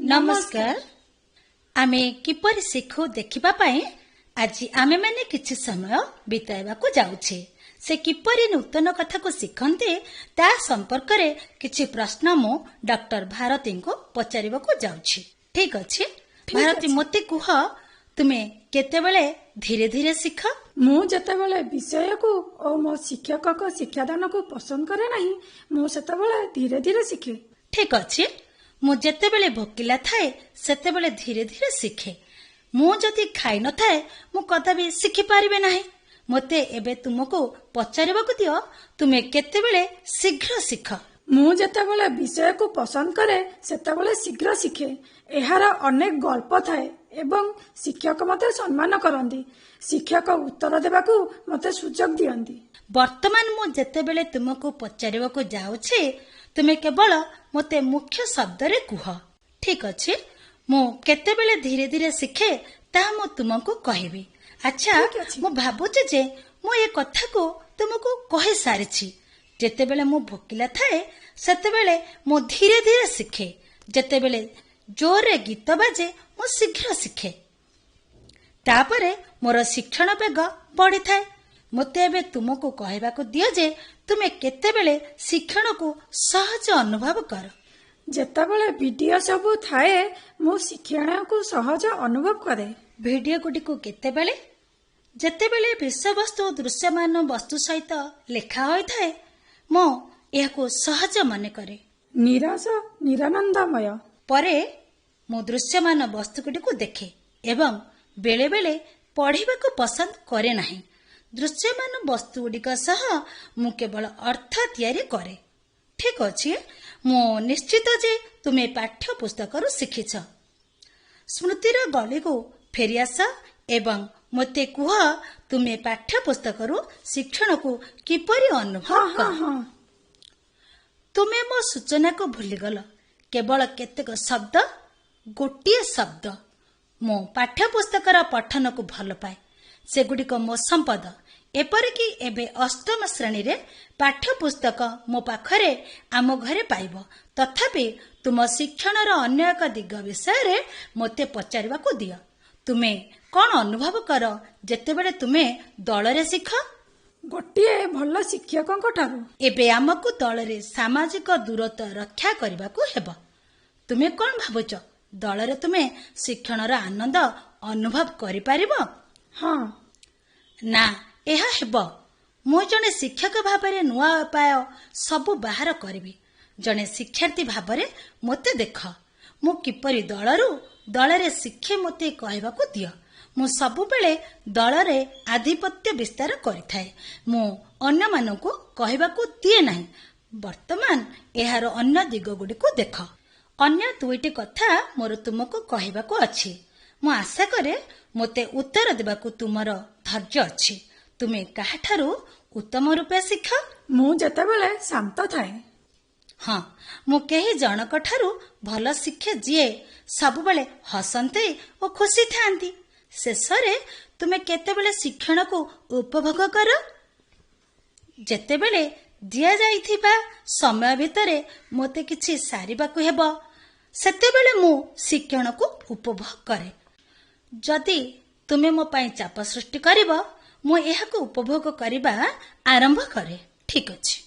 नमस्कार। आमे किपरि शिखु देखिबा पाए आज आमे माने किछि समय बिताइबाकू जाउछे। से किपरि नूतन कथा को शिखन्ते ता संपर्क रे किछि प्रश्न मु डॉक्टर भारती को पचारिबाकू जाउछि। ठीक अछि भारती, मते कुह तुमे केतेबेले धीरे धीरे शिख? मु जेतेबेले विषय को और मो शिक्षक को शिक्षादान को पसंद करे नहीं, मु सेतेबेले धीरे धीरे शिखे। ठीक अछि, मु जेतेबेले भोकिला थाए सेतेबेले धीरे धीरे शिखे। मु जदि खाइ न थाए मु कदाबी शिखि पारिबे नाही। मते एबे तुमको पचारिबाकू दियो, तुमे केतेबेले शीघ्र शिख? मु जेतेबेले विषय को पसंद करे सेतेबेले शीघ्र शिखे। एहार अनेक गल्प थाए एवं शिक्षक मते सम्मान करंदी। शिक्षक उत्तर देबाकू मते सुजोग दियंती। वर्तमान मु जेतेबेले तुमको पचारिबाकू जाउछे तुमे केवल मते मुख्य शब्द रे कुह। ठीक अछि, मु केतेबेले धीरे धीरे शिखे ता मु तुमको कहिबी। अच्छा, मु भाबुछि जे मु ए कथा को तुमको कहि सारिछि। जेतेबेले मु भोकिला थाए सेतेबेले मु धीरे धीरे शिखे। जेतेबेले जोरे गीत बाजे मु शीघ्र शिखे। तापरे मोर शिक्षण बेग बढ़ी थाए। मते एबे तुमको कहबाकू दियो जे तुमे केतेबेले शिक्षण को सहज अनुभव कर? जेतेबेले वीडियो सबु थाए मु शिक्षण को सहज अनुभव करे। वीडियो गुडी को केतेबेले? जेतेबेले विषय वस्तु दृश्यमान वस्तु सहित लेखा होई थाए मो एहाको सहज माने करे। निराश निरानंदमय परे मो दृश्यमान वस्तु गुडी को देखे एवं बेले बेले पढ़िबाकू पसंद करे नाही। दृश्यमान वस्तु गुडिक सह मु केवल अर्थ तैयारी करे। ठीक अछि, मु निश्चित जे तुमे पाठ्य पुस्तक रु शिखिछ। स्मृतिर गली को फेरियास एवं मते कुह तुमे पाठ्य पुस्तक रु शिक्षण को किपरि अनुभव कर? तुमे मो सूचना को भूलिगल। केवल केतेक शब्द, गोटिए शब्द। मो पाठ्य पुस्तकर पठन को भल पाए। सेगुडिक मो संपद। एपरिकी एबे अष्टम श्रेणी रे पाठ्य पुस्तक मो पाखरे आम घरे पाइब। तथापि तुम शिक्षण रो अन्य एक दिग विषय रे मते पचारिबाकू दियो। तुमे कोन अनुभव कर जेतेबेले तुमे दल रे शिख? गोटिए भल शिक्षकक ठारू एबे आमको दल रे सामाजिक दूरत्व रक्षा करबाकू हेबो। तुमे कोन भाबुछ? दल रे तुमे शिक्षण रो आनंद अनुभव करि पारिबो? हाँ ना, एहा हेबो। मु जने शिक्षक भाबरे नुआ उपाय सबु बाहर करबी। जने शिक्षार्थी भाबरे मते देख। मु किपरि दल रे शिक्षे मते कहबाकू दियो। मु सबु बेले दल रे आधिपत्य विस्तार करिथाए। मु अन्य मानकू कहबाकू दिए नाही। वर्तमान एहार अन्य दिग गुडी को देख। अन्य दुईटी कथा मोर तुमको कहबाकू अछि। मु आशा करे मते उत्तर देबाकू तुमर धैर्य अछि। तुमे काहाठारू उत्तम रूपे शिख? मु जेतेबेले शांत थाए। हाँ, मु केही जनक ठारू भल शिखे जिए सबु बेले हसंते और खुशी थांती। शेषरे तुमे केतेबेले शिक्षण को उपभोग कर? जेतेबेले दिया जाइथिबा समय भितरे मोते किछि सारिबाकू हेबो सेतेबेले मु शिक्षण को उपभोग करे। जदि तुमे मो पाई चाप सृष्टि करिबो मु एहाको उपभोग करिबा आरंभ करे। ठीक अछि।